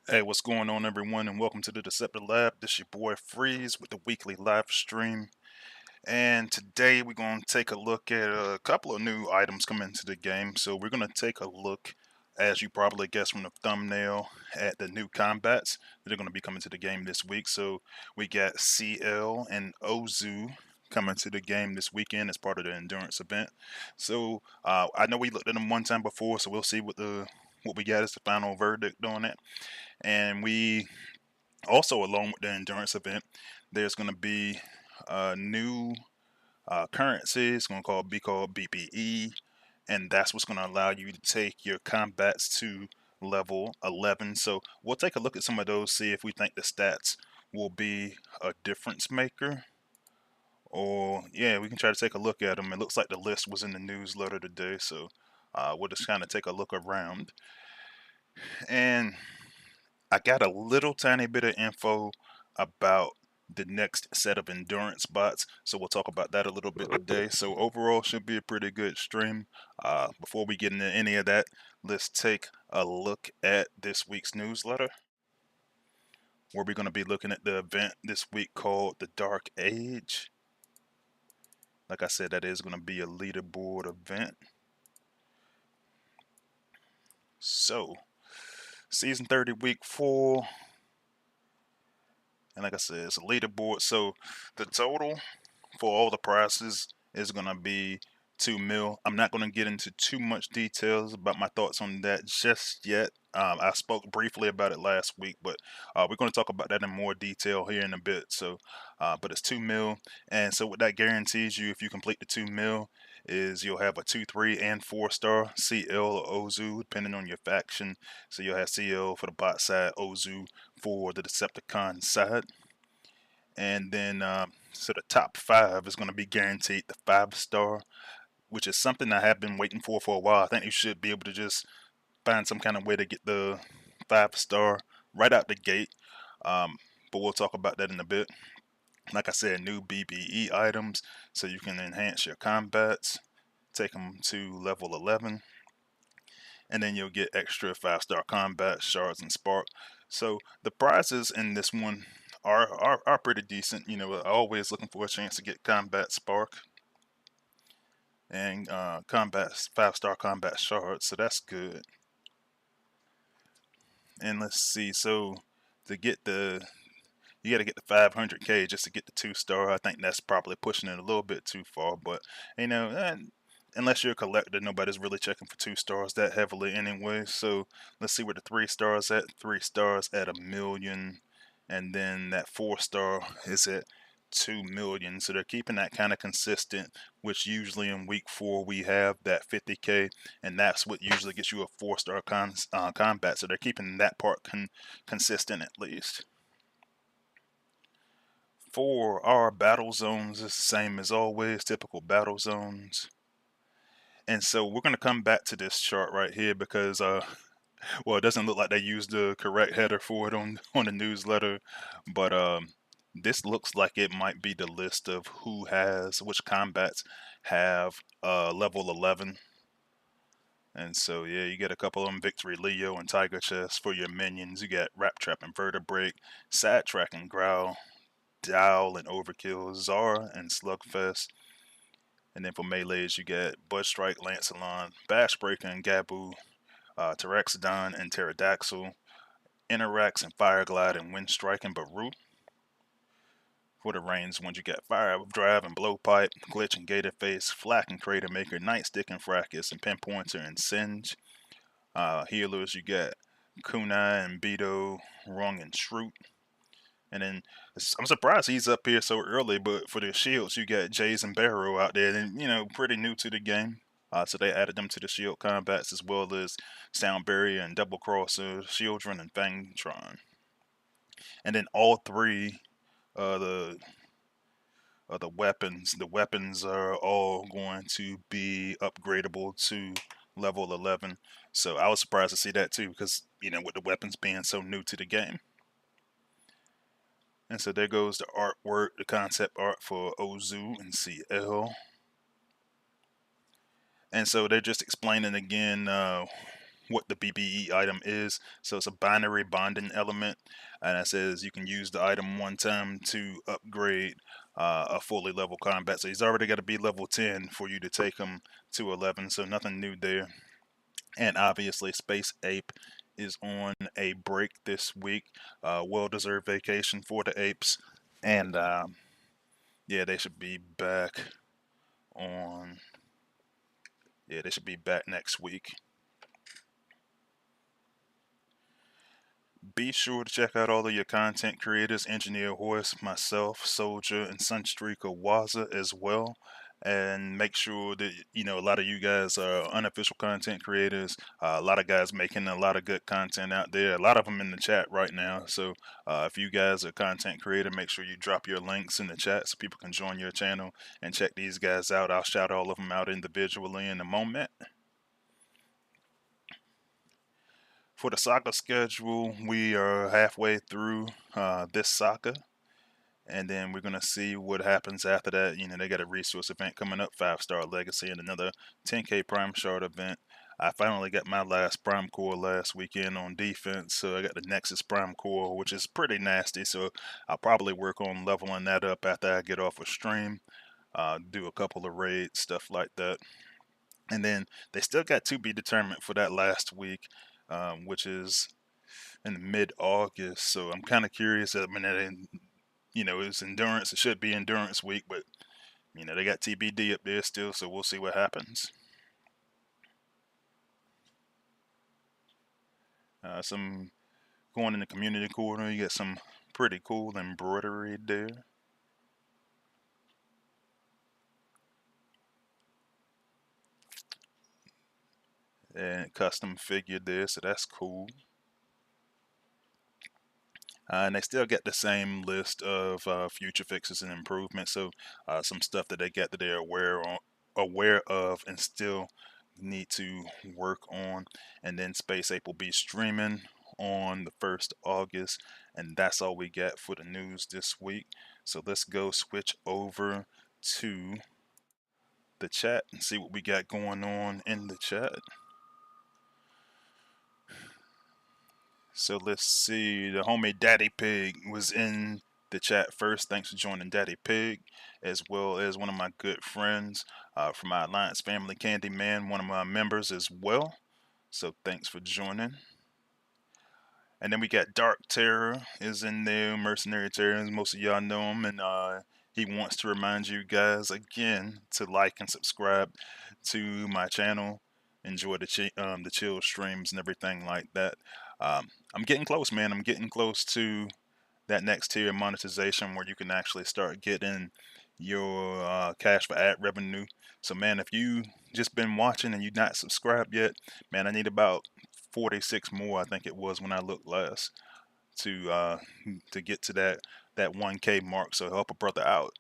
Hey, what's going on, everyone, and welcome to the Deceptilab. This your boy Freeze with the weekly live stream. And today we're going to take a look at a couple of new items coming into the game. So we're going to take a look, as you probably guessed from the thumbnail, at the new combats that are going to be coming to the game this week. So we got C.L and Ozu coming to the game this weekend as part of the endurance event. So I know we looked at them one time before, so we'll see what we got as the final verdict on it. And we also, along with the endurance event, there's going to be a new currency. It's going to be called BPE, and that's what's going to allow you to take your combats to level 11. So we'll take a look at some of those, see if we think the stats will be a difference maker. Or yeah, we can try to take a look at them. It looks like the list was in the newsletter today, so we'll just kind of take a look around. And I got a little tiny bit of info about the next set of endurance bots, so we'll talk about that a little bit today. So overall, should be a pretty good stream. Before we get into any of that, let's take a look at this week's newsletter, where we're going to be looking at the event this week called the Dark Age. Like I said, that is going to be a leaderboard event. So, Season 30, Week 4. And like I said, it's a leaderboard. So the total for all the prices is going to be 2 mil. I'm not going to get into too much details about my thoughts on that just yet. I spoke briefly about it last week, but we're going to talk about that in more detail here in a bit. So, but it's 2 mil. And so what that guarantees you, if you complete the 2 mil, is you'll have a 2, 3, and 4-star C.L or Ozu, depending on your faction. So you'll have C.L for the bot side, Ozu for the Decepticon side. And then so the top 5 is going to be guaranteed the 5-star, which is something I have been waiting for a while. I think you should be able to just find some kind of way to get the 5-star right out the gate. But we'll talk about that in a bit. Like I said, new BBE items, so you can enhance your combats. take them to level 11, and then you'll get extra 5-star combat shards and spark. So the prizes in this one are pretty decent. You know, always looking for a chance to get combat spark and combat 5-star combat shards, so that's good. And let's see, so to get the you got to get the 500k just to get the 2-star. I think that's probably pushing it a little bit too far, but you know, unless you're a collector, nobody's really checking for 2-stars that heavily anyway. So let's see where the 3-stars at. 3-stars at 1,000,000, and then that 4-star is at 2,000,000. So they're keeping that kind of consistent, which usually in week 4 we have that 50k, and that's what usually gets you a 4-star combat. So they're keeping that part consistent at least. For our battle zones, it's the same as always, typical battle zones. And so we're going to come back to this chart right here because, well, it doesn't look like they used the correct header for it on the newsletter, but this looks like it might be the list of which combats have level 11. And so, yeah, you get a couple of them, Victory Leo and Tiger Chest for your minions. You got Rap Trap and Vertebrake, Sidetrack and Growl, Dial and Overkill, Zara and Slugfest. And then for melees, you get Bud Strike, Lancelot, Bash Breaker and Gabu, Terexodon and Pterodactyl, Interax and Fireglide and Windstrike and Baru. For the range ones, you got Fire Drive and Blowpipe, Glitch and Gatorface, Flak and Crater Maker, Nightstick and Fracas, and Pinpointer and Singe. Healers, you got Kunai and Beto, Rung and Shroot. And then I'm surprised he's up here so early, but for the shields, you got Jays and Barrow out there, and you know, pretty new to the game. So they added them to the shield combats as well as Sound Barrier and Double Crosser, Shieldron and Fangtron. And then all three the the weapons are all going to be upgradable to level 11. So I was surprised to see that too, because you know, with the weapons being so new to the game. And so there goes the artwork, the concept art for Ozu and C.L. And so they're just explaining again what the BBE item is. So it's a binary bonding element, and it says you can use the item one time to upgrade a fully level combat. So he's already got to be level 10 for you to take him to 11, so nothing new there. And obviously Space Ape is on a break this week. Well-deserved vacation for the apes. And yeah, they should be back on... Yeah, they should be back next week. Be sure to check out all of your content creators, Engineer Horse, myself, Soldier, and Sunstreaker Waza as well. And make sure that, you know, a lot of you guys are unofficial content creators. A lot of guys making a lot of good content out there. A lot of them in the chat right now. So if you guys are content creator, make sure you drop your links in the chat so people can join your channel and check these guys out. I'll shout all of them out individually in a moment. For the saga schedule, we are halfway through this saga, and then we're going to see what happens after that. You know, they got a resource event coming up, 5-star legacy, and another 10k prime shard event. I finally got my last prime core last weekend on defense, so I got the Nexus prime core, which is pretty nasty, so I'll probably work on leveling that up after I get off of stream, do a couple of raids, stuff like that. And then they still got to be determined for that last week, which is in mid-August. So I'm kind of curious. I mean, you know, it's endurance. It should be endurance week, but you know, they got TBD up there still. So we'll see what happens. Some going in the community corner. You got some pretty cool embroidery there. And custom figure there, so that's cool. And they still get the same list of future fixes and improvements. So some stuff that they get that they're aware of and still need to work on. And then Space Ape will be streaming on the 1st August, and that's all we got for the news this week. So let's go switch over to the chat and see what we got going on in the chat. So let's see. The homie Daddy Pig was in the chat first. Thanks for joining, Daddy Pig, as well as one of my good friends from my Alliance family, Candyman, one of my members as well. So thanks for joining. And then we got Dark Terror is in there, Mercenary Terror. Most of y'all know him, and he wants to remind you guys again to like and subscribe to my channel. Enjoy the chill streams and everything like that. I'm getting close, man. I'm getting close to that next tier of monetization where you can actually start getting your cash for ad revenue. So, man, if you just been watching and you not subscribed yet, man, I need about 46 more. I think it was when I looked last to get to that 1K mark. So help a brother out.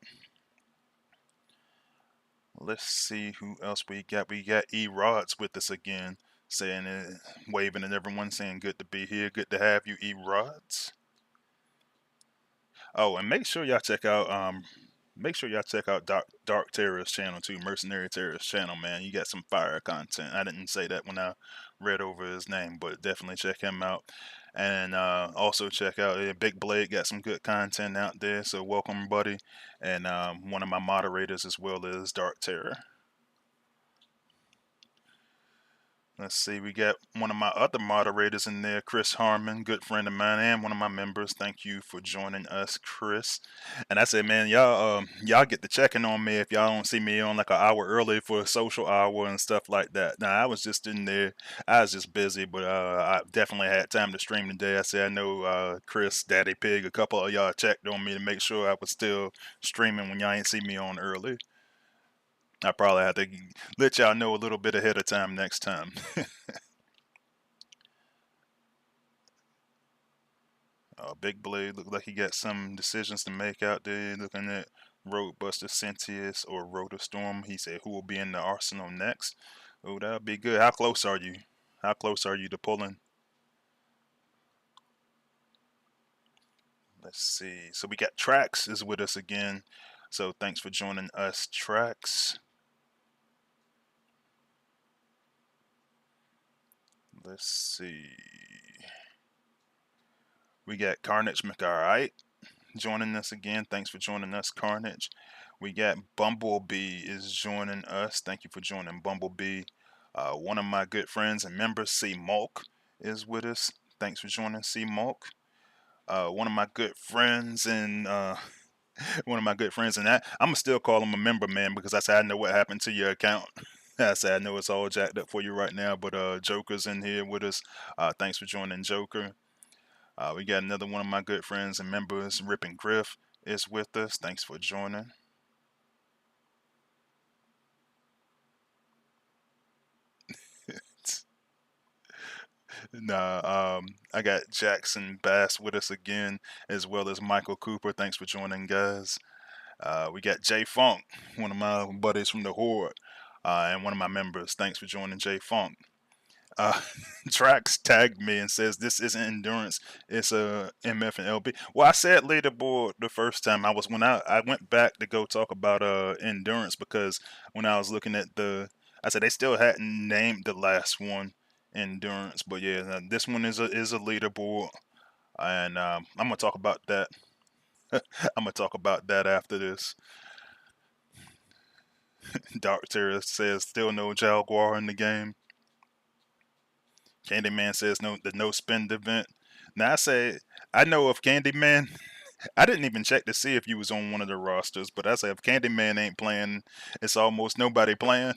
Let's see who else we got. We got E-Rods with us again, saying it, waving at everyone, saying good to be here, good to have you, E-Rods. Oh, and make sure y'all check out Dark Terrorist channel too, Mercenary Terrorist channel, man. You got some fire content. I didn't say that when I read over his name, but definitely check him out. And also check out Big Blade, got some good content out there. So welcome, buddy. And one of my moderators as well is Dark Terror. Let's see, we got one of my other moderators in there, Chris Harmon, good friend of mine and one of my members. Thank you for joining us, Chris. And I said, man, y'all get to checking on me if y'all don't see me on like an hour early for a social hour and stuff like that. Now, I was just in there. I was just busy, but I definitely had time to stream today. I said, I know Chris, Daddy Pig, a couple of y'all checked on me to make sure I was still streaming when y'all ain't see me on early. I probably have to let y'all know a little bit ahead of time next time. Big Blade looked like he got some decisions to make out there. Looking at Roadbuster, Sentius, or Rotostorm. He said, who will be in the arsenal next? Oh, that'll be good. How close are you? How close are you to pulling? Let's see. So we got Trax is with us again. So thanks for joining us, Trax. Let's see. We got Carnage McAlright joining us again. Thanks for joining us, Carnage. We got Bumblebee is joining us. Thank you for joining, Bumblebee. One of my good friends and members, C. Mulk, is with us. Thanks for joining, C. Mulk. One of my good friends and one of my good friends, and that I'm gonna still call him a member, man, because I said I know what happened to your account. I said I know it's all jacked up for you right now, but Joker's in here with us. Thanks for joining, Joker. We got another one of my good friends and members, Rip and Griff, is with us. Thanks for joining. Nah, I got Jackson Bass with us again, as well as Michael Cooper. Thanks for joining, guys. We got Jay Funk, one of my buddies from the Horde, and one of my members. Thanks for joining, Jay Funk. Uh, Trax tagged me and says this isn't endurance, it's a MF and LB. Well, I said leaderboard the first time. I went back to go talk about endurance because when I was looking at I said they still hadn't named the last one endurance, but yeah, this one is a leaderboard, and I'm gonna talk about that. I'm gonna talk about that after this. Dark Terror says still no Jaguar in the game. Candyman says the no spend event. Now I say I know if Candyman, I didn't even check to see if you was on one of the rosters, but I say if Candyman ain't playing, it's almost nobody playing.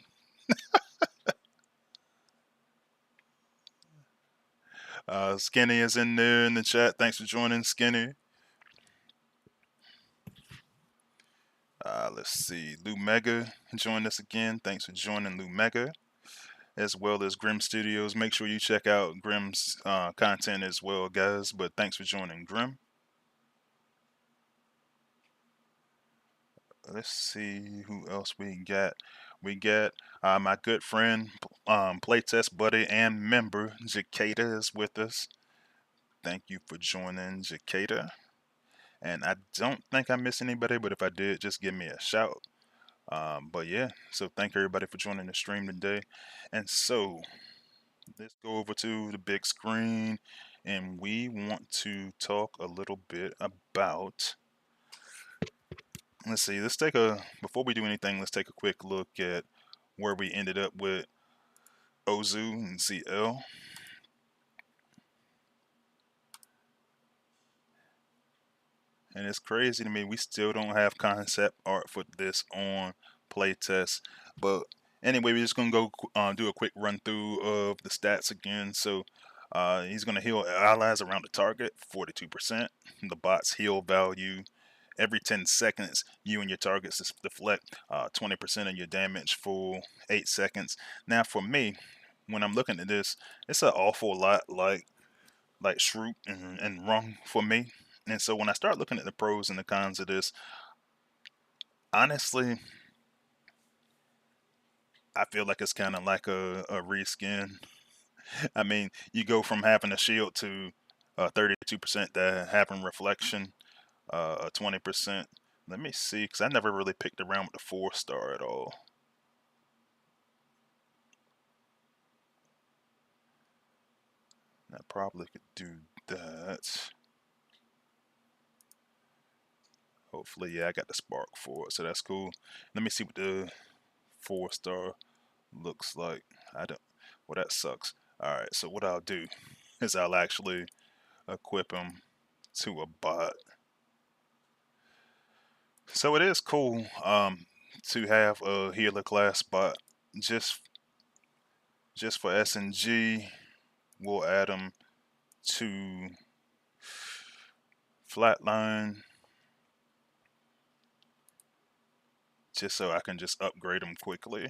Skinny is in there in the chat. Thanks for joining, Skinny. Let's see, Lou Mega joined us again. Thanks for joining, Lou Mega, as well as Grim Studios. Make sure you check out Grim's content as well, guys. But thanks for joining, Grim. Let's see who else we got. We got my good friend, playtest buddy and member, Jacada is with us. Thank you for joining, Jacada. And I don't think I missed anybody, but if I did, just give me a shout. But yeah, so thank everybody for joining the stream today. And so let's go over to the big screen, and we want to talk a little bit about. Let's see. Let's take a before we do anything. Let's take a quick look at where we ended up with Ozu and C.L. And it's crazy to me. We still don't have concept art for this on playtest. But anyway, we're just gonna go do a quick run through of the stats again. So he's gonna heal allies around the target 42%. The bot's heal value every 10 seconds. You and your targets deflect 20% of your damage for 8 seconds. Now for me, when I'm looking at this, it's an awful lot like Shroot and Rung for me. And so when I start looking at the pros and the cons of this, honestly, I feel like it's kind of like a reskin. I mean, you go from having a shield to 32% to having reflection, 20%. Let me see, because I never really picked around with the 4-star at all. I probably could do that. Hopefully, yeah, I got the spark for it, so that's cool. Let me see what the 4-star looks like. I don't. Well, that sucks. All right, so what I'll do is I'll actually equip him to a bot. So it is cool to have a healer class bot. Just just for S&G, we'll add him to flatline just so I can just upgrade him quickly.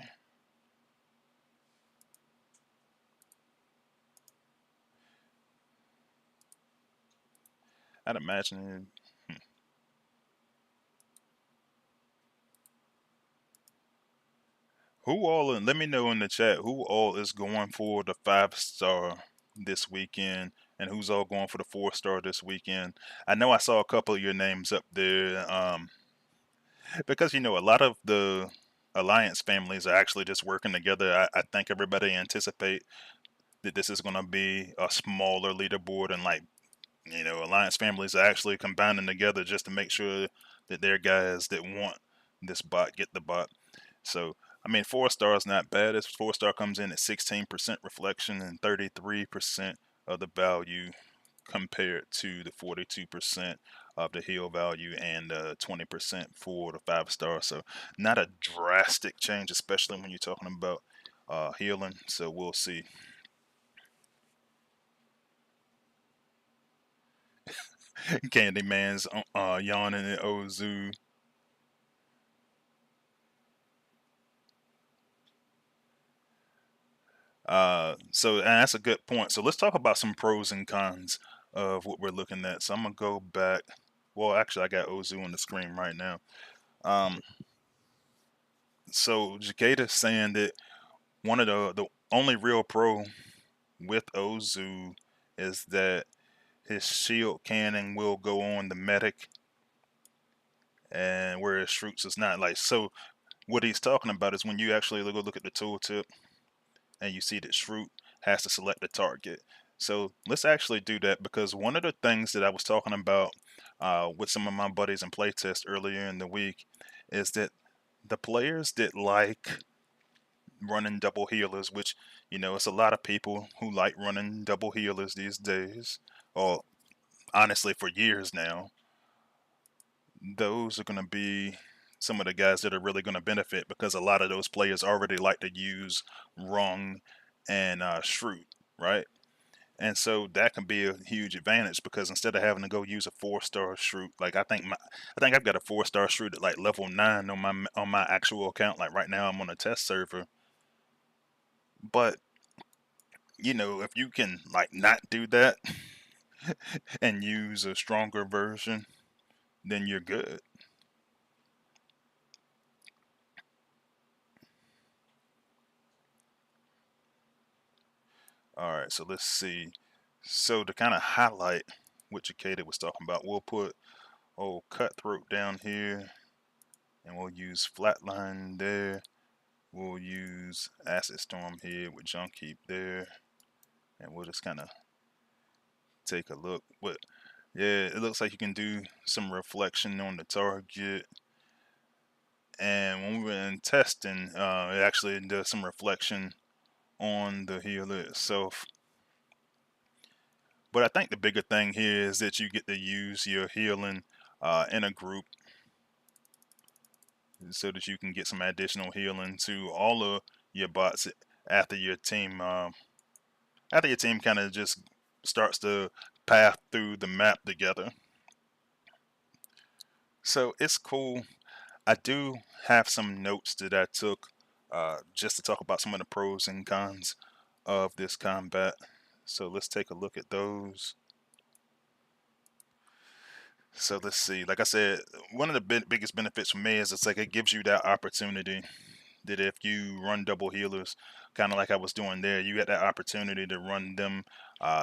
I'd imagine. Who all? Let me know in the chat who all is going for the 5-star this weekend, and who's all going for the 4-star this weekend. I know I saw a couple of your names up there, because a lot of the alliance families are actually just working together. I think everybody anticipate that this is going to be a smaller leaderboard, and alliance families are actually combining together just to make sure that their guys that want this bot get the bot. So, I mean, 4-star is not bad. This 4-star comes in at 16% reflection and 33% of the value compared to the 42% of the heal value and 20% for the 5-star. So, not a drastic change, especially when you're talking about healing. So, we'll see. Candyman's yawning at Ozu. So and that's a good point. So let's talk about some pros and cons of what we're looking at. So I'm gonna go back. Well, actually, I got Ozu on the screen right now. Um, so Jakeda's saying that one of the only real pro with Ozu is that his shield cannon will go on the medic, and whereas Shroots is not. Like, so what he's talking about is when you actually go look at the tooltip and you see that Shroot has to select the target. So let's actually do that, because one of the things that I was talking about with some of my buddies in playtest earlier in the week is that the players that like running double healers, which it's a lot of people who like running double healers these days, or honestly for years now, those are going to be some of the guys that are really going to benefit, because a lot of those players already like to use Rung and Shroot, right? And so that can be a huge advantage, because instead of having to go use a 4-star Shroot, like I think I've got a 4-star Shroot at like level 9 on my actual account. Like right now I'm on a test server, but if you can like not do that and use a stronger version, then you're good. All right, so let's see. So to kind of highlight what Jacada was talking about, we'll put old Cutthroat down here, and we'll use Flatline there. We'll use Acid Storm here with Junk Heap there, and we'll just kind of take a look. But yeah, it looks like you can do some reflection on the target. And when we were in testing, it actually does some reflection on the healer itself. But I think the bigger thing here is that you get to use your healing in a group so that you can get some additional healing to all of your bots after your team kind of just starts to path through the map together. So it's cool. I do have some notes that I took just to talk about some of the pros and cons of this combat. So let's take a look at those. So let's see. Like I said, one of the biggest benefits for me is it's like it gives you that opportunity that if you run double healers, kind of like I was doing there, you get that opportunity to run them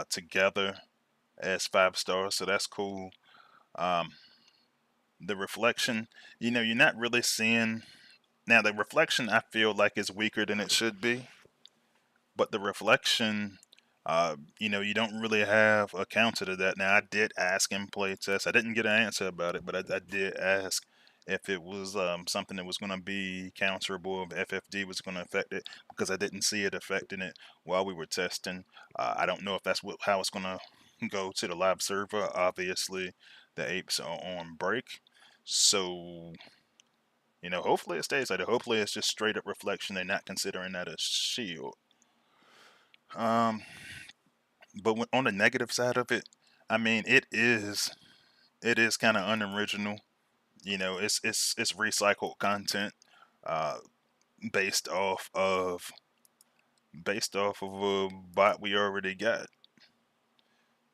together as 5 stars. So that's cool. Um, the reflection, you're not really seeing. Now, the reflection I feel like is weaker than it should be, but the reflection, you don't really have a counter to that. Now, I did ask in playtest. I didn't get an answer about it, but I did ask if it was something that was going to be counterable, if FFD was going to affect it, because I didn't see it affecting it while we were testing. I don't know if that's how it's going to go to the live server. Obviously, the apes are on break. So hopefully it stays like that. Hopefully it's just straight up reflection. They're not considering that a shield. Um, but on the negative side of it, I mean, it is kind of unoriginal. It's recycled content, uh, based off of a bot we already got.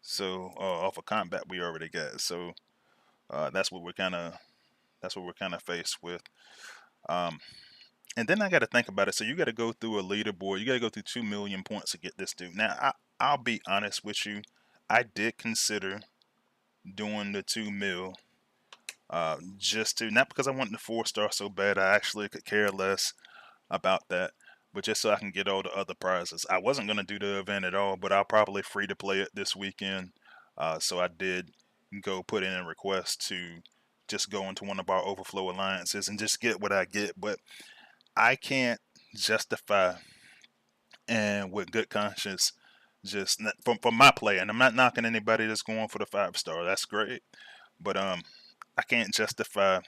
So off a combat we already got. So that's what we're kind of faced with. Um, And then I got to think about it. So you got to go through a leaderboard. You got to go through 2 million points to get this dude. Now, I'll be honest with you. I did consider doing the 2 mil, just to, not because I wanted the 4 star so bad. I actually could care less about that, but just so I can get all the other prizes. I wasn't going to do the event at all, but I'll probably free to play it this weekend. So I did go put in a request to just go into one of our overflow alliances and just get what I get. But I can't justify and with good conscience just from my play, and I'm not knocking anybody that's going for the 5 star. That's great, but I can't justify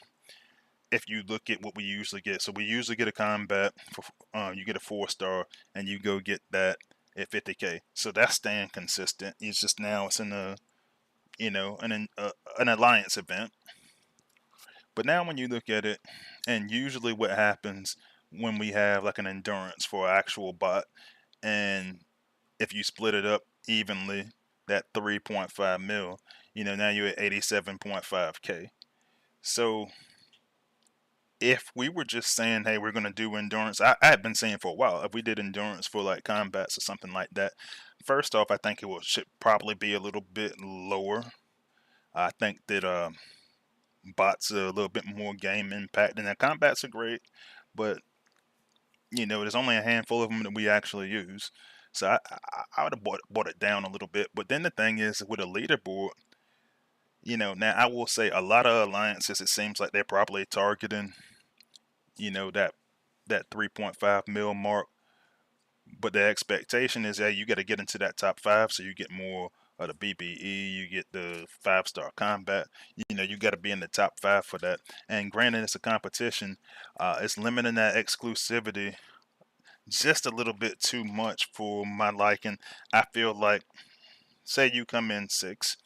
if you look at what we usually get. So we usually get a combat for you get a 4 star and you go get that at 50K. So that's staying consistent. It's just now it's in a an alliance event. But now when you look at it, and usually what happens when we have like an endurance for an actual bot, and if you split it up evenly, that 3.5 mil, now you're at 87.5K. So if we were just saying, hey, we're going to do endurance, I had been saying for a while, if we did endurance for like combats or something like that, first off, I think should probably be a little bit lower. I think that bots are a little bit more game impact, and the combats are great, but there's only a handful of them that we actually use. So I would have bought it down a little bit. But then the thing is, with a leaderboard, now I will say a lot of alliances, it seems like they're probably targeting, that 3.5 mil mark. But the expectation is that you got to get into that top 5, so you get more of the BBE, you get the 5 star combat. You got to be in the top 5 for that. And granted, it's a competition. It's limiting that exclusivity just a little bit too much for my liking. I feel like, say you come in 6,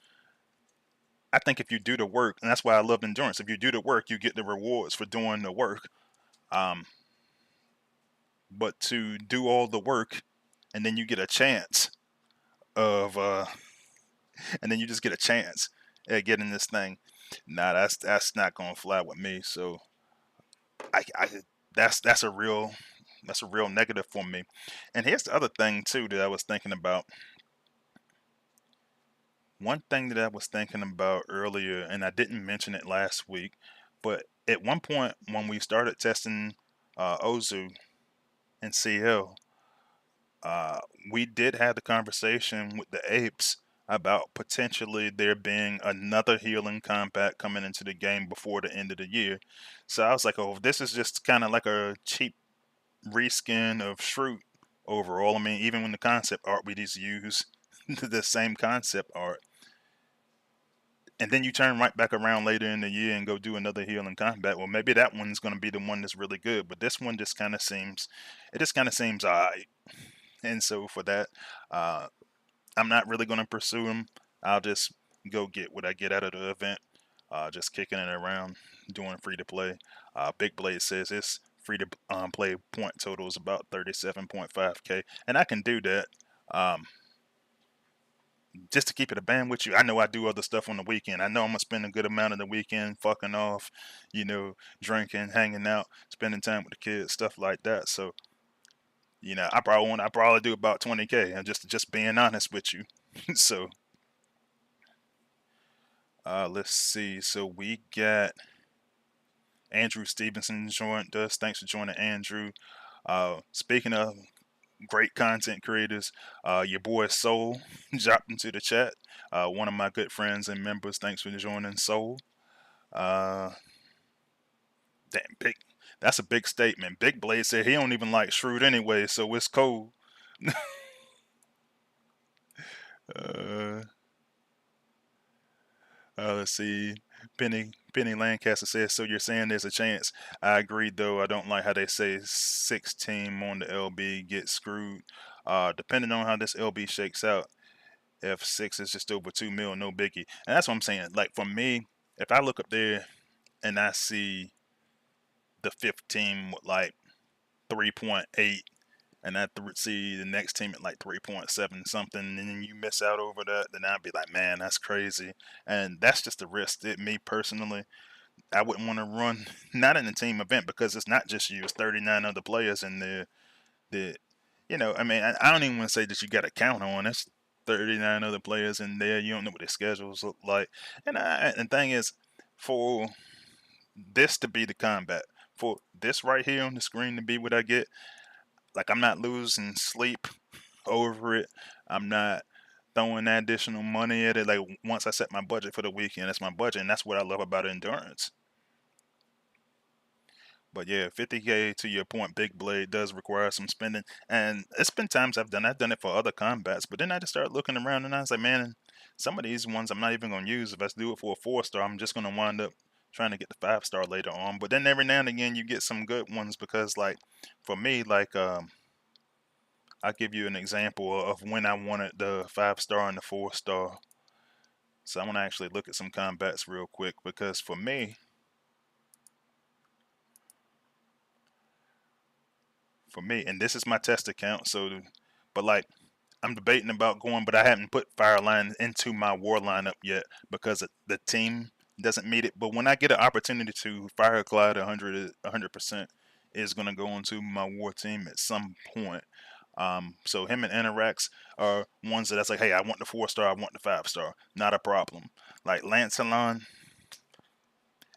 I think if you do the work, and that's why I love endurance. If you do the work, you get the rewards for doing the work. Um, but to do all the work, and then you get a chance of, and then you just get a chance at getting this thing. Nah, that's not gonna fly with me. So I that's a real negative for me. And here's the other thing too that I was thinking about. One thing that I was thinking about earlier, and I didn't mention it last week, but at one point when we started testing Ozu and CL, uh, we did have the conversation with the apes about potentially there being another healing combat coming into the game before the end of the year. So I was like, oh, this is just kind of like a cheap reskin of Shroot overall. I mean, even when the concept art we just use the same concept art, and then you turn right back around later in the year and go do another healing combat. Well, maybe that one's going to be the one that's really good, but this one just kind of seems, it just kind of seems alright. And so for that, uh, I'm not really going to pursue them. I'll just go get what I get out of the event, just kicking it around, doing free to play. Big Blade says it's free to play point total is about 37.5k, and I can do that. Um, just to keep it a band with you, I know I do other stuff on the weekend. I know I'm gonna spend a good amount of the weekend fucking off, drinking, hanging out, spending time with the kids, stuff like that. So, I probably do about 20k. I'm just being honest with you. So, let's see. So we got Andrew Stevenson joined us. Thanks for joining, Andrew. Speaking of great content creators, your boy Soul dropped into the chat. One of my good friends and members. Thanks for joining, Soul. Uh, damn, big. That's a big statement. Big Blade said he don't even like Shrewd anyway, so it's cool. Uh, let's see. Penny Lancaster says, so you're saying there's a chance. I agree, though. I don't like how they say 6 team on the LB get screwed. Depending on how this LB shakes out, F6 is just over 2 mil, no biggie. And that's what I'm saying. Like, for me, if I look up there and I see the fifth team with like 3.8, and I see the next team at like 3.7 something, and then you miss out over that, then I'd be like, man, that's crazy. And that's just a risk that me personally, I wouldn't want to run, not in a team event, because it's not just you, it's 39 other players in there that, I mean, I don't even want to say that you got to count on. It's 39 other players in there. You don't know what their schedules look like. And the thing is, for this to be the combat, for this right here on the screen to be what I get, like, I'm not losing sleep over it. I'm not throwing that additional money at it. Like, once I set my budget for the weekend, that's my budget, and that's what I love about endurance. But yeah, 50k, to your point, Big Blade does require some spending, and it's been times I've done. I've done it for other combats, but then I just started looking around, and I was like, man, some of these ones I'm not even gonna use. If I do it for a 4-star, I'm just gonna wind up trying to get the 5-star later on. But then every now and again, you get some good ones because, like, for me, like, I'll give you an example of when I wanted the 5-star and the 4-star. So I want to actually look at some combats real quick because for me, and this is my test account. So, but like, I'm debating about going, but I haven't put Fireline into my war lineup yet because the team doesn't meet it. But when I get an opportunity to, Fireclad 100% is going to go into my war team at some point. So him and Interax are ones that's like, hey, I want the 4-star, I want the 5-star, not a problem. Like Lancelon,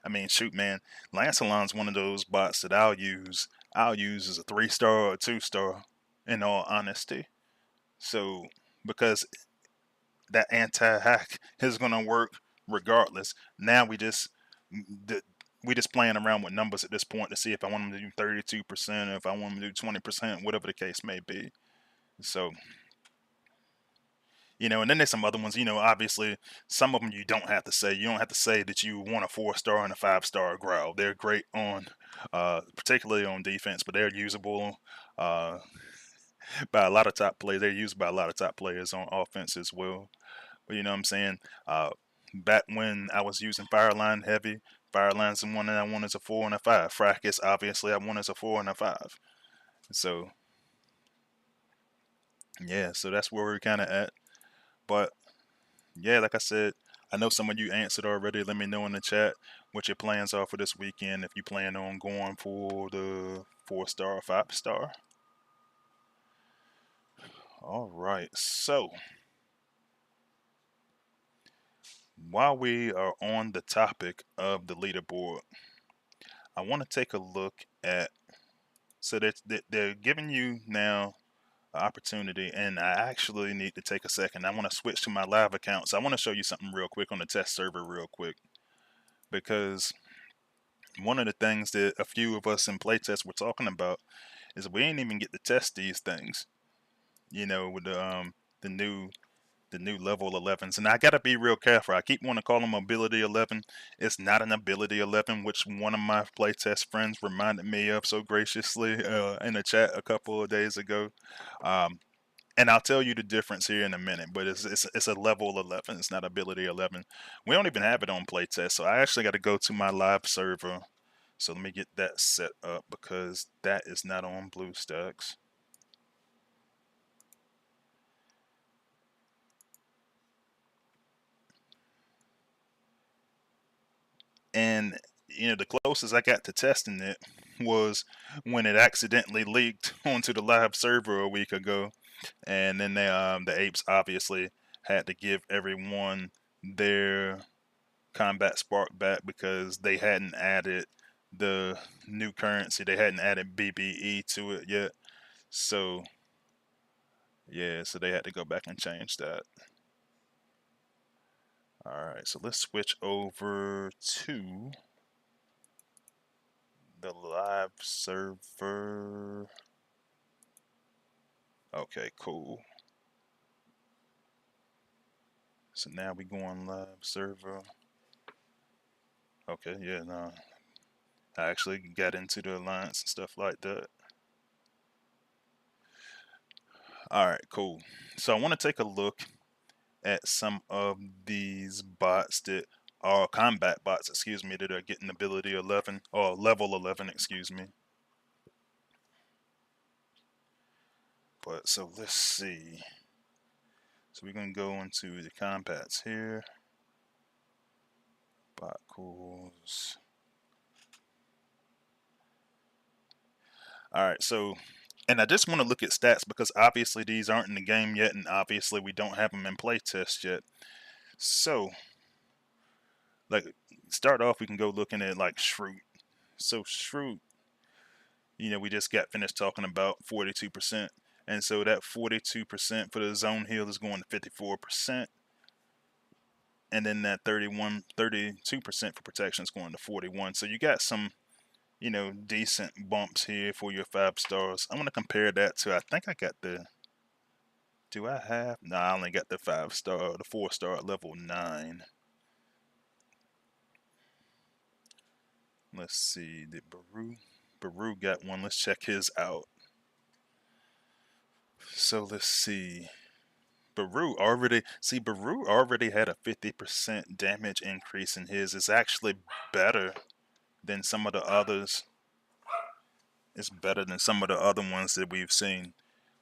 I mean, shoot, man, Lancelon's one of those bots that I'll use as a 3-star or a 2-star, in all honesty. So because that anti-hack is gonna work regardless. Now we just playing around with numbers at this point to see if I want them to do 32%, or if I want them to do 20%, whatever the case may be. So, and then there's some other ones. Obviously, some of them you don't have to say. You don't have to say that you want a 4-star and a 5-star growl. They're great on, particularly on defense, but they're usable by a lot of top players. They're used by a lot of top players on offense as well. But you know what I'm saying? Back when I was using Fireline heavy, Fireline's the one that I want as a 4 and a 5. Fracas, obviously, I want as a 4 and a 5. So, yeah, so that's where we're kind of at. But yeah, like I said, I know some of you answered already. Let me know in the chat what your plans are for this weekend, if you plan on going for the 4-star or 5-star. All right, so while we are on the topic of the leaderboard, I want to take a look at, so they're giving you now an opportunity, and I actually need to take a second. I want to switch to my live account. So I want to show you something real quick on the test server real quick, because one of the things that a few of us in playtest were talking about is we ain't even get to test these things, with the new level 11s. And I gotta be real careful. I keep wanting to call them ability 11. It's not an ability 11, which one of my playtest friends reminded me of so graciously in the chat a couple of days ago. And I'll tell you the difference here in a minute, but it's a level 11. It's not ability 11. We don't even have it on playtest, so I actually got to go to my live server. So let me get that set up, because that is not on BlueStacks. And the closest I got to testing it was when it accidentally leaked onto the live server a week ago, and then the apes obviously had to give everyone their combat spark back because they hadn't added the new currency. They hadn't added BBE to it yet. So yeah, so they had to go back and change that. Alright, so let's switch over to the live server. Okay, cool. So now we go on live server. Okay, yeah, no. I actually got into the alliance and stuff like that. Alright, cool. So I want to take a look at some of these bots that are combat bots, excuse me, that are getting ability 11 or level 11, excuse me. But so let's see. So we're gonna go into the combats here. Bot cools. Alright, so, and I just want to look at stats because obviously these aren't in the game yet, and obviously we don't have them in playtest yet. So, like, start off, we can go looking at like Shroot. So Shroot, we just got finished talking about 42%. And so that 42% for the zone heal is going to 54%. And then that 32% for protection is going to 41. So you got some, decent bumps here for your 5 stars. I'm going to compare that to, I think I got the, do I have? No, I only got the 5 star, the 4 star at level 9. Let's see, did Baru got one. Let's check his out. So let's see. Baru already had a 50% damage increase in his. It's actually better than some of the others. It's better than some of the other ones that we've seen.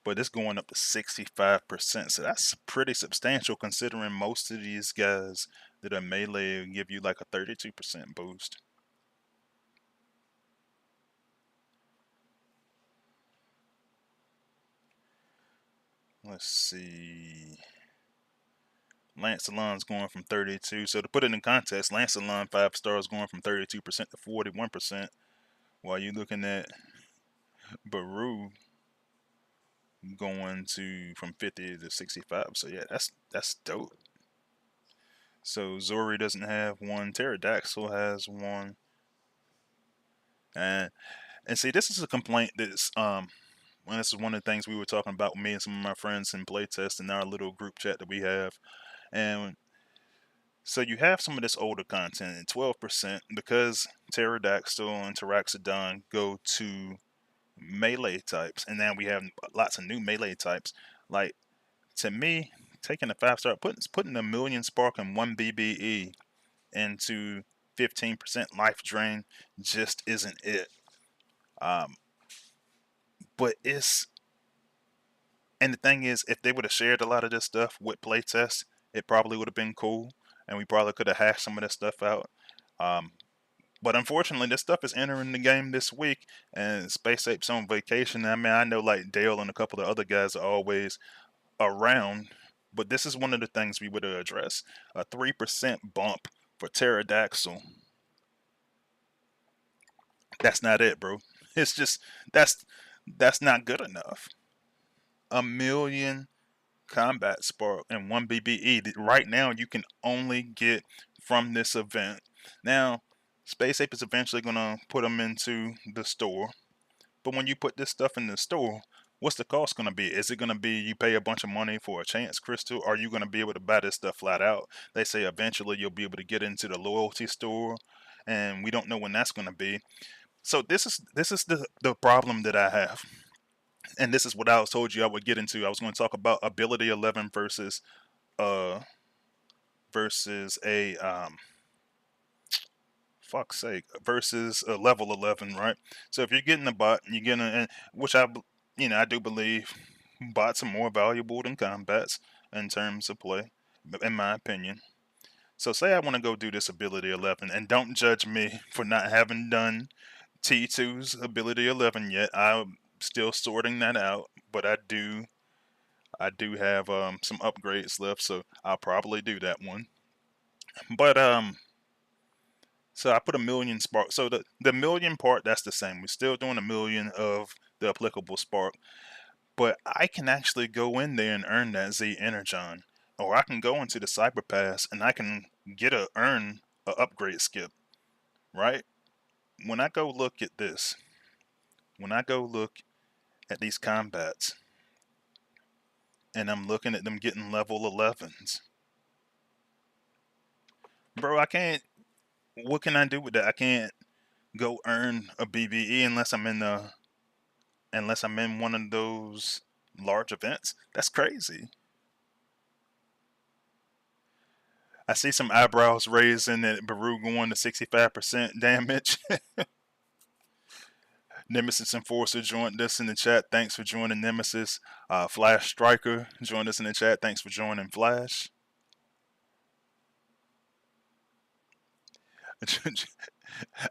But it's going up to 65%. So that's pretty substantial considering most of these guys that are melee give you like a 32% boost. Let's see. Lancelot's going from 32. So to put it in context, Lancelot 5 stars going from 32% to 41%. While you're looking at Baru going to from 50 to 65. So yeah, that's dope. So Zori doesn't have one. Pterodactyl has one. And see, this is a complaint that's well, this is one of the things we were talking about with me and some of my friends in playtest in our little group chat that we have. And so you have some of this older content, and 12% because Pterodactyl and Taraxodon go to melee types, and now we have lots of new melee types. Like, to me, taking a 5 star, putting a million spark and 1 BBE into 15% life drain just isn't it. But it's, and the thing is, if they would have shared a lot of this stuff with playtest, it probably would have been cool, and we probably could have hashed some of this stuff out. Um, But unfortunately, this stuff is entering the game this week, and Space Ape's on vacation. I mean, I know like Dale and a couple of other guys are always around, but this is one of the things we would address: a 3% bump for Pterodactyl That's not it, bro. It's just that's not good enough. A million combat spark and one BBE right now you can only get from this event. Now, Space Ape is eventually gonna put them into the store, but when you put this stuff in the store, what's the cost gonna be? Is it gonna be you pay a bunch of money for a chance crystal? Or are you gonna be able to buy this stuff flat out? They say eventually you'll be able to get into the loyalty store, and we don't know when that's gonna be. So this is the problem that I have, and this is what I was told you I would get into. I was going to talk about ability 11 uh versus a fuck's sake, versus a level 11, right? So if you're getting a bot, you're getting which I do believe bots are more valuable than combats in terms of play, in my opinion. So say I want to go do this ability 11, and don't judge me for not having done T2's ability 11 yet. I'm still sorting that out, but I do have some upgrades left, so I'll probably do that one. But so I put a million spark. So the million part, that's the same. We're still doing a million of the applicable spark, but I can actually go in there and earn that Z Energon, or I can go into the Cyber Pass and I can earn a upgrade skip. Right? When I go look at this, when I go look at these combats, and I'm looking at them getting level 11s, bro, I can't. What can I do with that? I can't go earn a BBE unless I'm in one of those large events. That's crazy. I see some eyebrows raising at Baru going to 65% damage. Nemesis Enforcer joined us in the chat. Thanks for joining, Nemesis. Flash Striker joined us in the chat. Thanks for joining, Flash.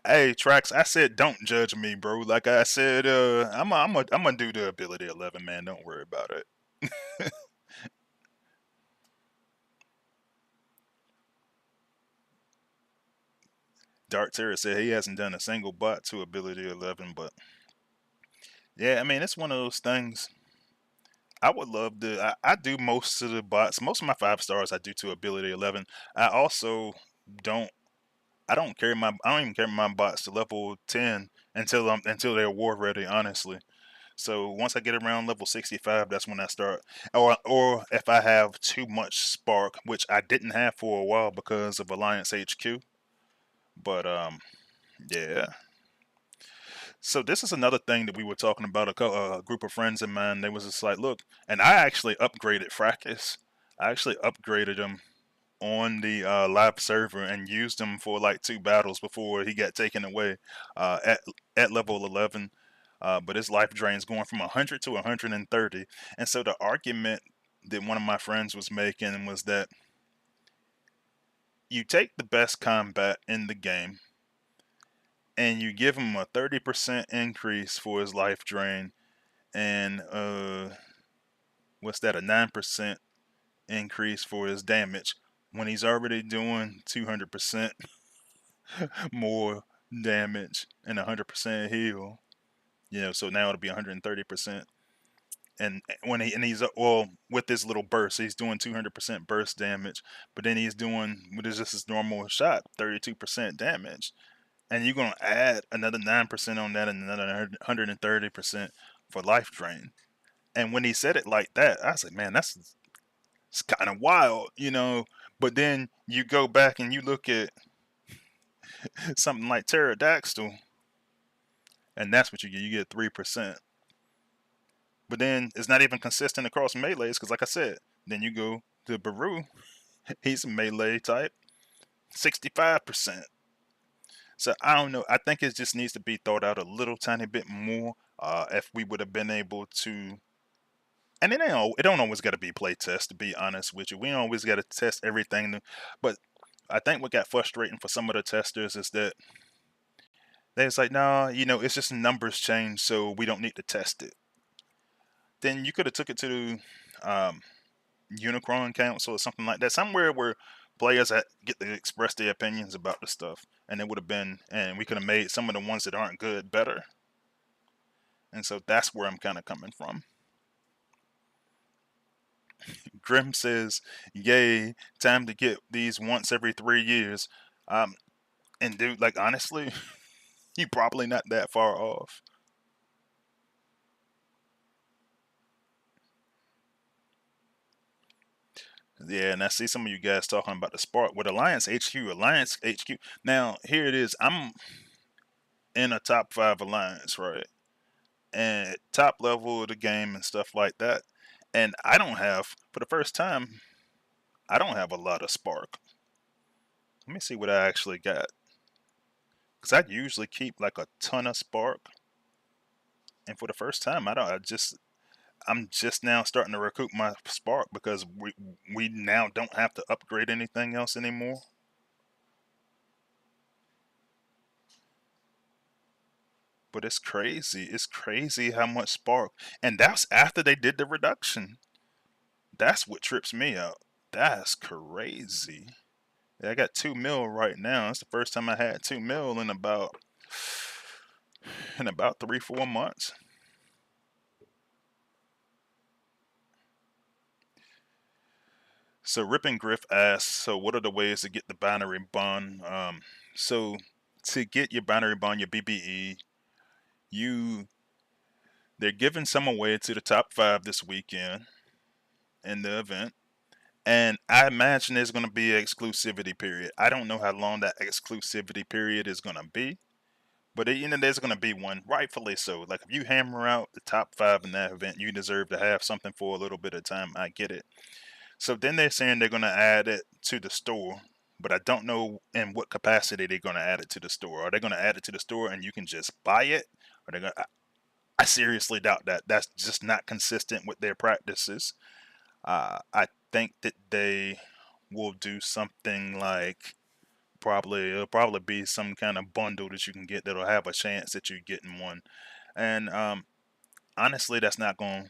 Hey, Trax, I said don't judge me, bro. Like I said, I'm gonna do the ability 11, man. Don't worry about it. Dark Terror said he hasn't done a single bot to ability 11, but yeah, I mean, it's one of those things. I would love to. I do most of the bots. Most of my 5 stars I do to ability 11. I also don't. I don't carry my. I don't even carry my bots to level 10 until they're war ready. Honestly. So once I get around level 65, that's when I start. Or if I have too much spark, which I didn't have for a while because of Alliance HQ. But yeah. So this is another thing that we were talking about. A group of friends of mine. They was just like, look, and I actually upgraded Fracas. I actually upgraded him on the live server and used him for like 2 battles before he got taken away at level 11. But his life drain is going from 100 to 130. And so the argument that one of my friends was making was that you take the best combat in the game and you give him a 30% increase for his life drain and what's that, a 9% increase for his damage when he's already doing 200% more damage and 100% heal. So now it'll be 130%. And he's well, with this little burst, he's doing 200% burst damage, but then he's doing what is just his normal shot, 32% damage, and you're gonna add another 9% on that and another 130% for life drain. And when he said it like that, I was like, man, it's kind of wild. But then you go back and you look at something like pterodactyl, and that's what you get. You get 3%. But then it's not even consistent across melees because, like I said, then you go to Baru, he's a melee type, 65%. So I don't know. I think it just needs to be thought out a little tiny bit more. If we would have been able to, and it don't always got to be play test. To be honest with you, we don't always got to test everything. But I think what got frustrating for some of the testers is that they was like, nah, it's just numbers change, so we don't need to test it. Then you could have took it to Unicron Council or something like that, somewhere where players that get to express their opinions about the stuff, and it would have been, and we could have made some of the ones that aren't good better. And so that's where I'm kind of coming from. Grim says, "Yay, time to get these once every 3 years." And dude, like honestly, you probably not that far off. Yeah, and I see some of you guys talking about the spark with Alliance HQ. Alliance HQ. Now here it is. I'm in a top 5 alliance, right? And top level of the game and stuff like that. And I don't have, for the first time, I don't have a lot of spark. Let me see what I actually got. Because I usually keep like a ton of spark. And for the first time, I don't. I'm just now starting to recoup my spark because we now don't have to upgrade anything else anymore. But it's crazy. It's crazy how much spark. And that's after they did the reduction. That's what trips me out. That's crazy. Yeah, I got 2 mil right now. It's the first time I had 2 mil in about 3-4 months. So Ripping Griff asks, so what are the ways to get the binary bond? So to get your binary bond, your BBE, you they're giving some away to the top 5 this weekend in the event. And I imagine there's going to be an exclusivity period. I don't know how long that exclusivity period is going to be, but there's going to be one, rightfully so. Like if you hammer out the top 5 in that event, you deserve to have something for a little bit of time. I get it. So then they're saying they're going to add it to the store, but I don't know in what capacity they're going to add it to the store. Are they going to add it to the store and you can just buy it? Or they going to, I seriously doubt that. That's just not consistent with their practices. I think that they will do something like it'll probably be some kind of bundle that you can get that'll have a chance that you're getting one. And honestly, that's gonna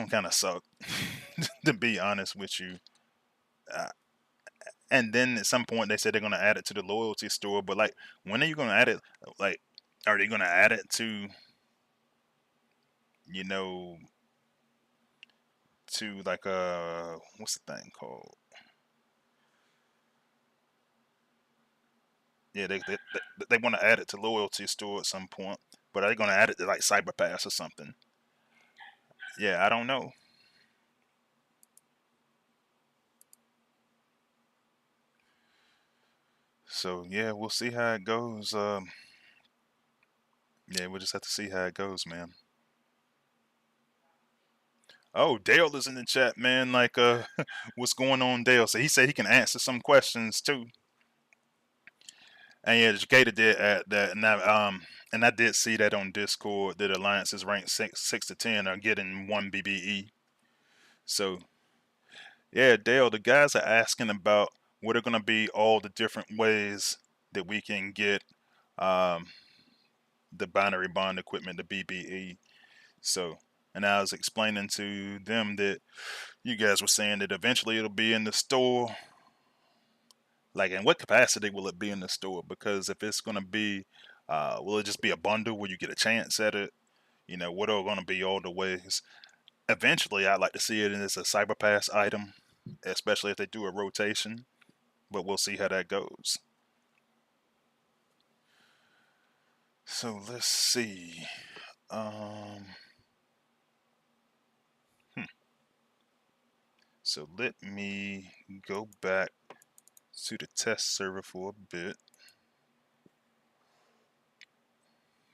kind of suck to be honest with you. Uh, and then at some point they said they're gonna add it to the loyalty store, but like when are you gonna add it? Like, are they gonna add it to you know like what's the thing called? Yeah, they want to add it to loyalty store at some point, but are they gonna add it to like Cyber Pass or something? Yeah, I don't know. So yeah, we'll see how it goes. Yeah, we'll just have to see how it goes, man. Oh, Dale is in the chat, man. Like, what's going on, Dale? So he said he can answer some questions too. And yeah, Jada did add that, and I did see that on Discord that alliances ranked 6 to 10 are getting 1 BBE. So yeah, Dale, the guys are asking about what are going to be all the different ways that we can get um, the binary bond equipment, the BBE. So, and I was explaining to them that you guys were saying that eventually it'll be in the store. Like, in what capacity will it be in the store? Because if it's going to be, will it just be a bundle where you get a chance at it? What are going to be all the ways? Eventually, I'd like to see it as a Cyber Pass item, especially if they do a rotation. But we'll see how that goes. So let's see. Um, hmm. So let me go back to the test server for a bit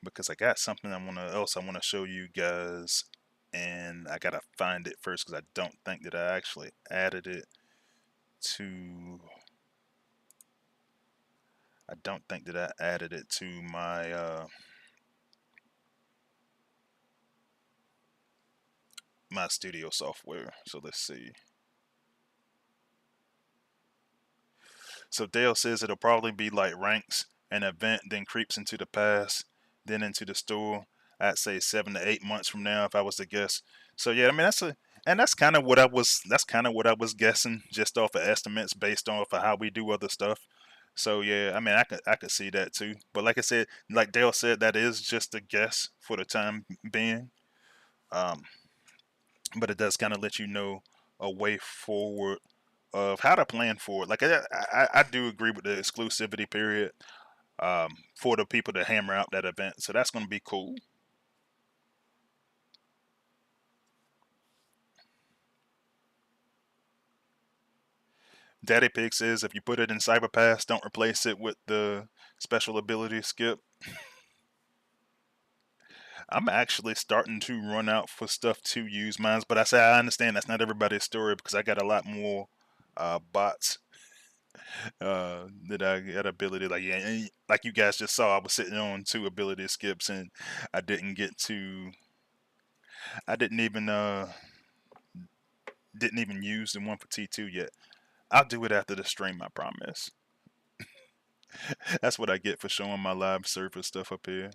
because I got something I wanna show you guys, and I gotta find it first because I don't think that I actually added it to. I don't think that I added it to my studio software. So let's see. So Dale says it'll probably be like ranks, an event, then creeps into the pass, then into the store. I'd say 7 to 8 months from now, if I was to guess. So yeah, I mean And that's kind of what I was. That's kind of what I was guessing, just off of estimates based off of how we do other stuff. So yeah, I mean, I could see that too. But like I said, like Dale said, that is just a guess for the time being. Um, but it does kind of let you know a way forward of how to plan for it. Like I do agree with the exclusivity period for the people to hammer out that event. So that's going to be cool. Daddy Pig says if you put it in Cyber Pass, don't replace it with the special ability skip. I'm actually starting to run out for stuff to use mines, but I say I understand that's not everybody's story because I got a lot more bots that I got ability. Like yeah, like you guys just saw, I was sitting on two ability skips and I didn't get to. I didn't even use the one for T2 yet. I'll do it after the stream, I promise. That's what I get for showing my live server stuff up here.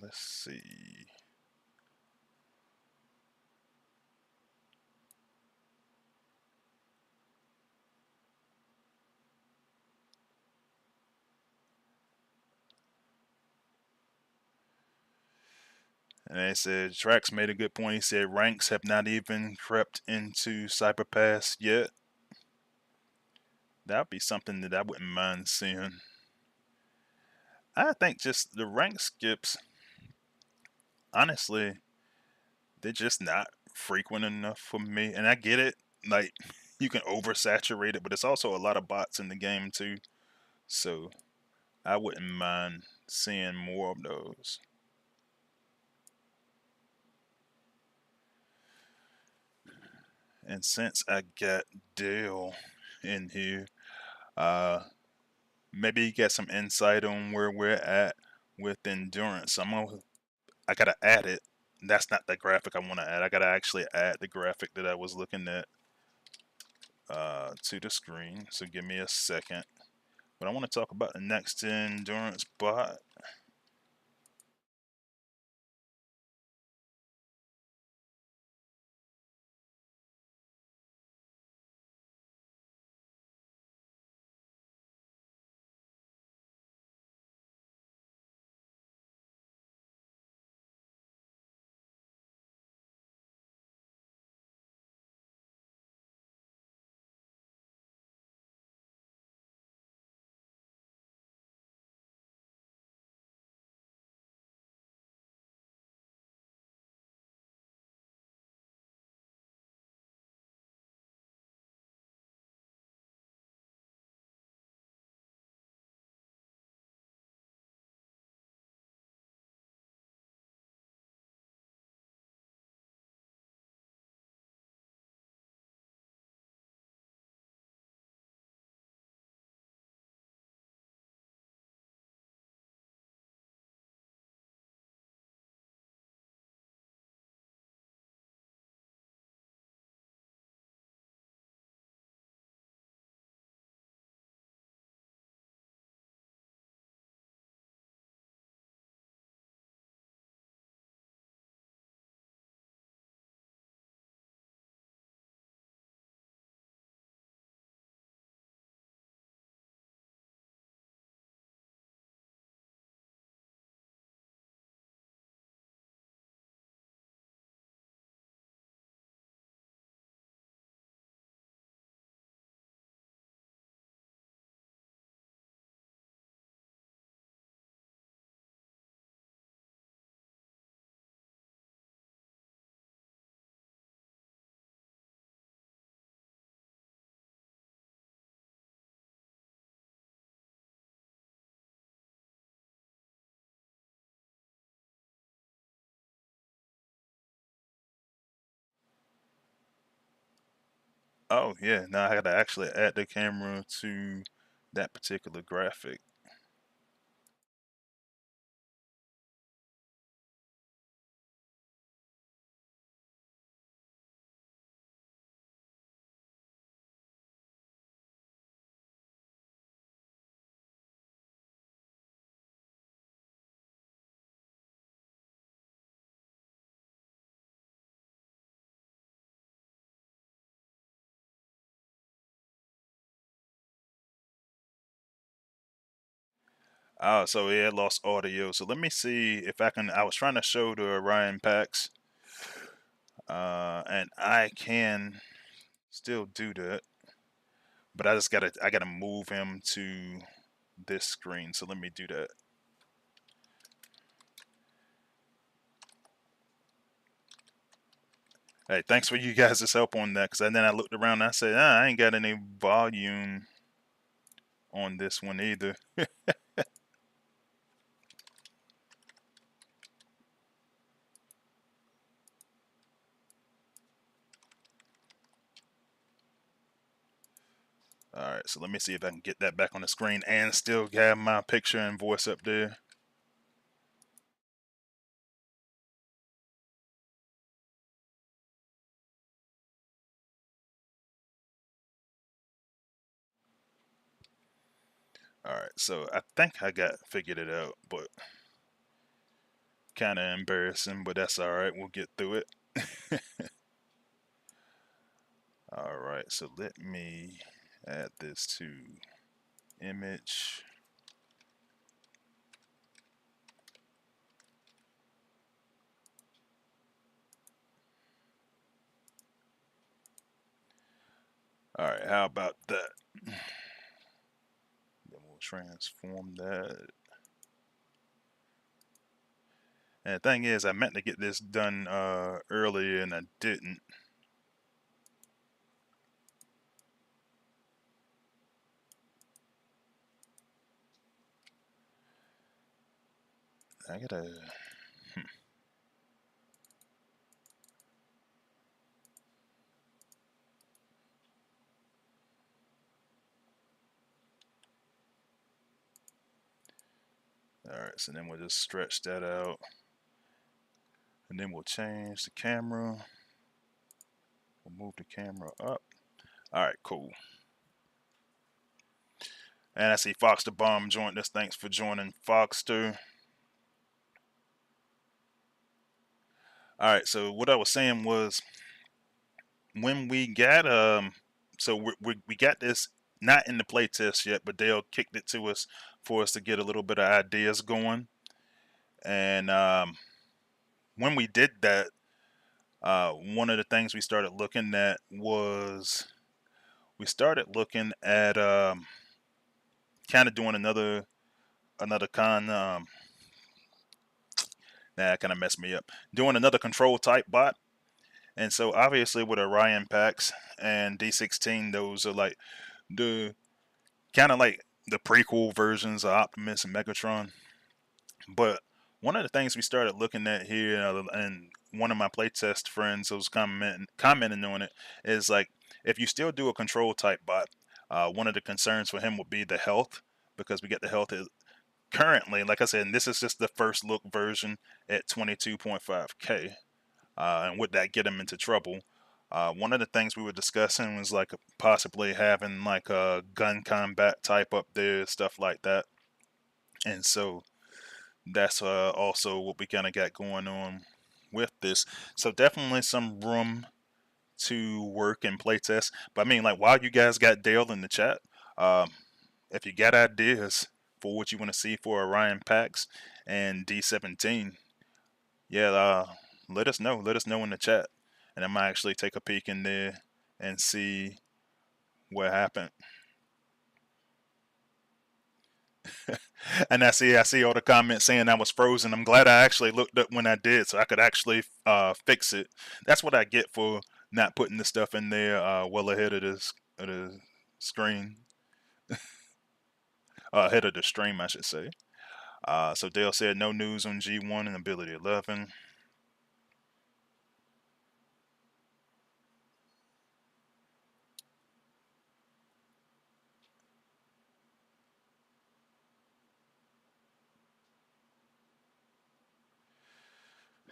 Let's see. And they said Trax made a good point. He said ranks have not even crept into Cyber Pass yet. That'd be something that I wouldn't mind seeing. I think just the rank skips, honestly, they're just not frequent enough for me. And I get it, like you can oversaturate it, but it's also a lot of bots in the game too. So I wouldn't mind seeing more of those. And since I got Dale in here, uh, maybe you get some insight on where we're at with endurance. I gotta add it. That's not the graphic I want to add. I gotta actually add the graphic that I was looking at to the screen. So give me a second. But I want to talk about the next endurance bot. Oh yeah, now I gotta actually add the camera to that particular graphic. Oh, so it lost audio. So let me see if I can. I was trying to show the Orion packs, and I can still do that, but I gotta move him to this screen. So let me do that. Hey, thanks for you guys' help on that. Cause then I looked around and I said, I ain't got any volume on this one either. All right, so let me see if I can get that back on the screen and still have my picture and voice up there. All right, so I think I got figured it out, but kind of embarrassing, but that's all right. We'll get through it. All right, so let me add this to image. All right, how about that? Then we'll transform that. And the thing is, I meant to get this done earlier and I didn't. I gotta. Hmm. All right, so then we'll just stretch that out. And then we'll change the camera. We'll move the camera up. All right, cool. And I see Fox the Bomb joined us. Thanks for joining, Foxter. All right, so what I was saying was when we got so we got this not in the playtest yet, but Dale kicked it to us for us to get a little bit of ideas going. And when we did that, one of the things we started looking at was we started looking at kind of doing another that kind of messed me up. Doing another control type bot. And so obviously with Orion packs and D16, those are like the kind of like the prequel versions of Optimus and Megatron. But one of the things we started looking at here, and one of my playtest friends was commenting on it, is like if you still do a control type bot, one of the concerns for him would be the health, because we get the health currently, like I said, and this is just the first look version at 22.5k, and would that get him into trouble? One of the things we were discussing was like possibly having like a gun combat type up there, stuff like that. And so that's also what we kind of got going on with this. So definitely some room to work and play test. But I mean, like while you guys got Dale in the chat, um, if you got ideas for what you want to see for Orion packs and D17, yeah, let us know. Let us know in the chat, and I might actually take a peek in there and see what happened. And I see all the comments saying I was frozen. I'm glad I actually looked up when I did, so I could actually fix it. That's what I get for not putting the stuff in there well ahead of the screen, ahead of the stream, I should say. So Dale said no news on G1 and Ability 11.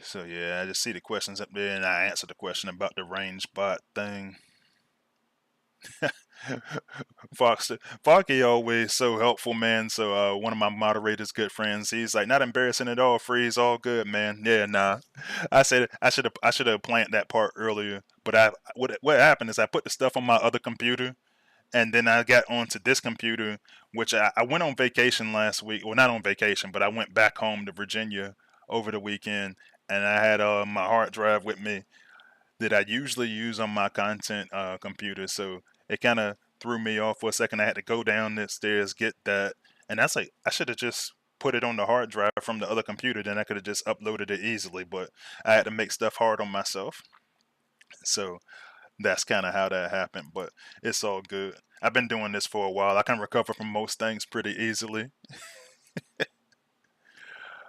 So yeah, I just see the questions up there, and I answered the question about the range bot thing. Fox, Foggy always so helpful, man. So one of my moderators, good friends, he's like, not embarrassing at all. Freeze, all good, man. Yeah, nah. I said I should have planned that part earlier, but what happened is I put the stuff on my other computer, And then I got onto this computer, which I went on vacation last week. Well, not on vacation, but I went back home to Virginia over the weekend, and I had my hard drive with me that I usually use on my content computer. So it kind of threw me off for a second. I had to go down the stairs, get that, and that's like I should have just put it on the hard drive from the other computer. Then I could have just uploaded it easily. But I had to make stuff hard on myself. So that's kind of how that happened. But it's all good. I've been doing this for a while. I can recover from most things pretty easily.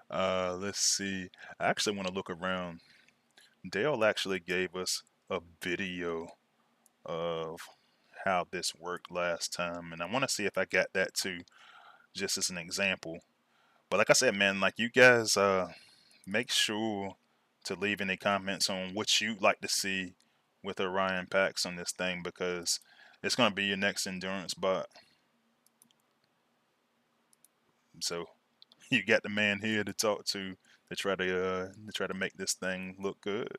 Let's see. I actually want to look around. Dale actually gave us a video of how this worked last time, and I want to see if I got that too, just as an example. But like I said, man, like you guys, make sure to leave any comments on what you'd like to see with Orion packs on this thing, because it's gonna be your next endurance bot. So you got the man here to talk to try to make this thing look good.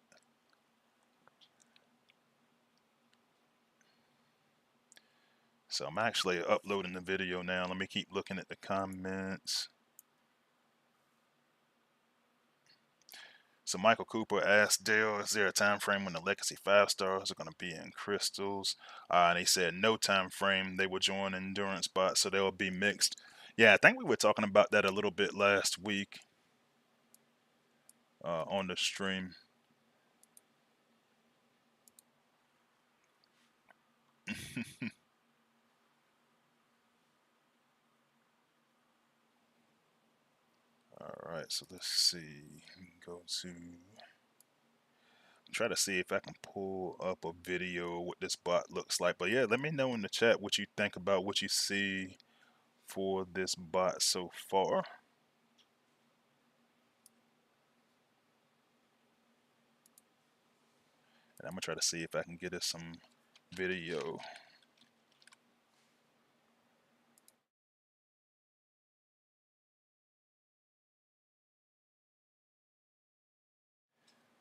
So I'm actually uploading the video now. Let me keep looking at the comments. So Michael Cooper asked Dale, is there a time frame when the Legacy 5 stars are going to be in crystals? And he said no time frame. They will join endurance bots, so they'll be mixed. Yeah, I think we were talking about that a little bit last week on the stream. All right, so let's see. Go to try to see if I can pull up a video of what this bot looks like. But yeah, let me know in the chat what you think about what you see for this bot so far. And I'm gonna try to see if I can get us some video.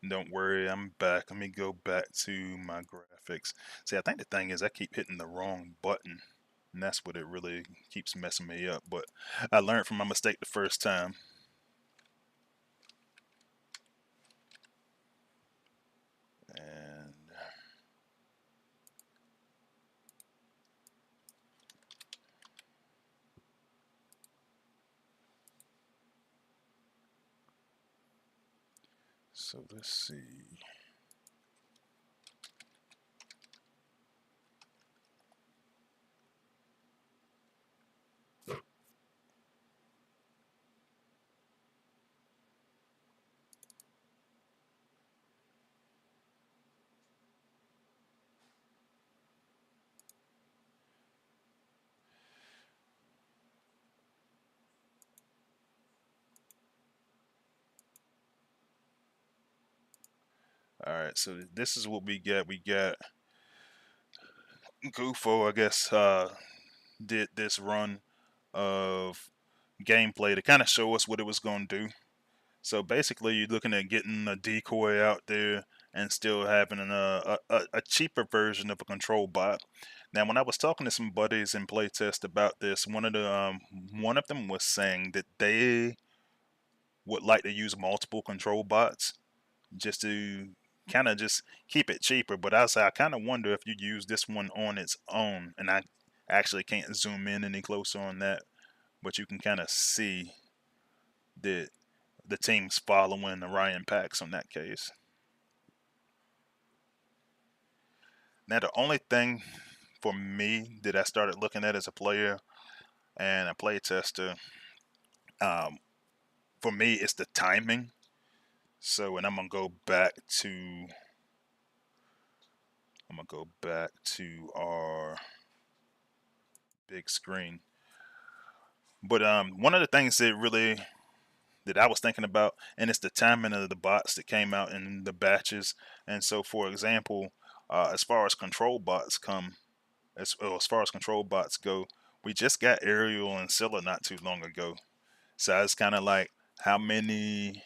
Don't worry, I'm back. Let me go back to my graphics. See, I think the thing is I keep hitting the wrong button, and that's what it really keeps messing me up. But I learned from my mistake the first time. And so let's see. All right, so this is what we got. We got Gufo, I guess, did this run of gameplay to kind of show us what it was going to do. So basically, you're looking at getting a decoy out there and still having a cheaper version of a control bot. Now, when I was talking to some buddies in playtest about this, one of them was saying that they would like to use multiple control bots just to kind of just keep it cheaper. But I kind of wonder if you use this one on its own, and I actually can't zoom in any closer on that, but you can kind of see that the team's following Orion packs on that case. Now, the only thing for me that I started looking at as a player and a play tester, um, for me, it's the timing. So, and I'm gonna go back to our big screen. But one of the things that I was thinking about, and it's the timing of the bots that came out in the batches. And so, for example, as far as control bots as far as control bots go, we just got Ariel and Scylla not too long ago. So it's kind of like how many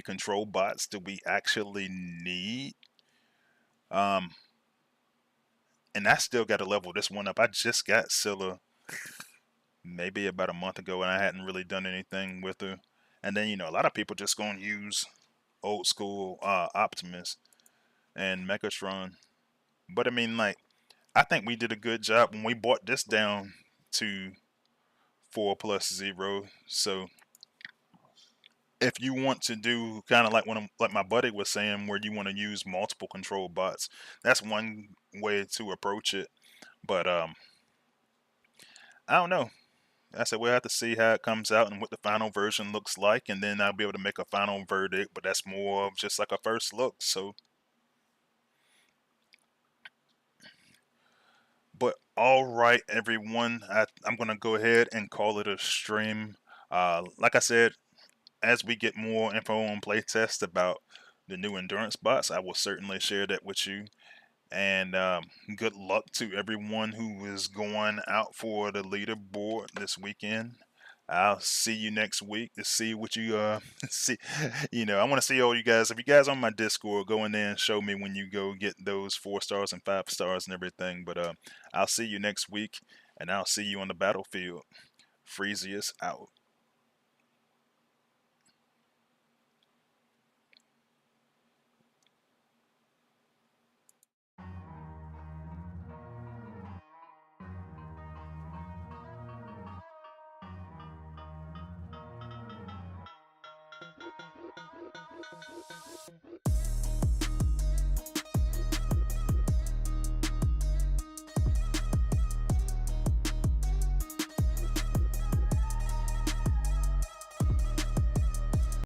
control bots do we actually need? Um, and I still got to level this one up. I just got Scylla maybe about a month ago, and I hadn't really done anything with her. And then a lot of people just gonna use old school Optimus and Megatron. But I mean, like, I think we did a good job when we brought this down to 4+0. So if you want to do kind of like like my buddy was saying, where you want to use multiple control bots, that's one way to approach it. But I don't know. I said we'll have to see how it comes out and what the final version looks like, and then I'll be able to make a final verdict. But that's more of just like a first look. So, but all right, everyone, I'm gonna go ahead and call it a stream. Like I said, as we get more info on playtest about the new endurance bots, I will certainly share that with you. And good luck to everyone who is going out for the leaderboard this weekend. I'll see you next week to see what you see. I want to see all you guys. If you guys on my Discord, go in there and show me when you go get those 4 stars and 5 stars and everything. But I'll see you next week, and I'll see you on the battlefield. Freezius out.